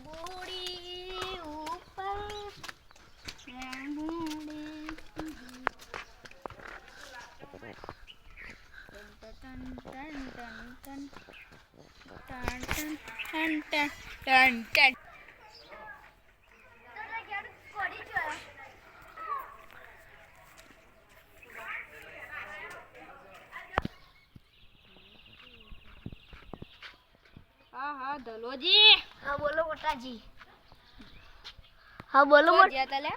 બુડી ઉપર બુડી ટન ટન ટન ટન ટન ટન ટન ટન હા દલોજી હા બોલો મોટાજી હા બોલો જો જેતા લે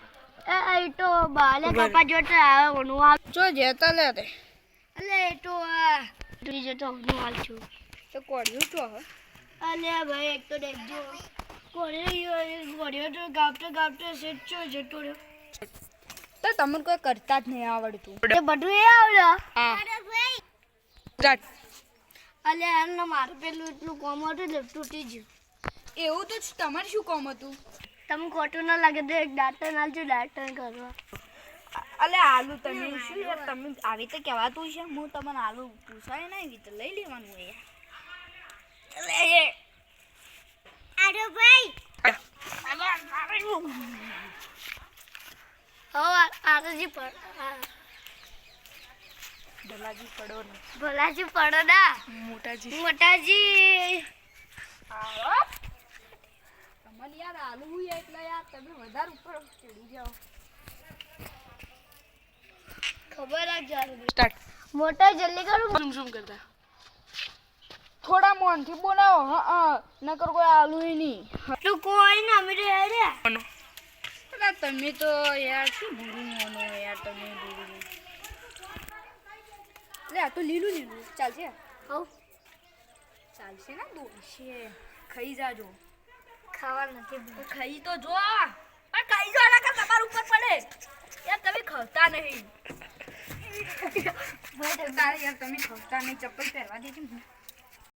એ તો બાલે કપા જોતા આવે ઓનું હાલ જો જેતા લે તે અલે એ તો તું જતો ઓનું હાલ છું તો કોડ્યું છો હ અલે ભાઈ એક તો દેખજો કોડિયો તો ગાપતે સેટ છો જતો રહ્યો તો તમને કોઈ કરતા જ નહીં આવડતું એ બધું એ આવડે હા અરે ભાઈ જાટ અલે આને મારું પેલું એટલું કોમ હતું ને તૂટી ગયું એવું તો તમારે શું કામ હતું તમે ખોટું ના લાગે તો એક દાંતણ આલજો દાંતણ કરવા અલે આલુ તમે શું યાર તમે આવી તો કહેવાતું છે હું તમને આલુ પૂછાય નહીં એવી તો લઈ લેવાનું હોય યાર અલે એ અરે ભાઈ આરજી પર દલાજી પડો ને ભલાજી પડો ના મોટાજી આવો તમને યાર આલુ હોય એટલે યાર તમે વધારે ઉપર ચડી જાઓ ખબર આ જાર સ્ટાર્ટ મોટા જલ્દી કરું શું કરતા થોડા મોનથી બોલાવો હા નકર કોઈ આલુ નહીં તું કોઈ ના અમે તો યાર અલા તમે તો યાર શું ભૂરું મોનો યાર તમે ભૂરું લે આ તો લીલું ચાલશે હો ચાલશે ને દોડશે ખાઈ જાજો ખાવા નથી ખાઈ તો જો પણ ખાઈ જો ના કર તમાર ઉપર પડે યાર તમે ખવતા નહીં તારે યાર તમે ખવતા નહીં ચપ્પલ પહેરવા દેજો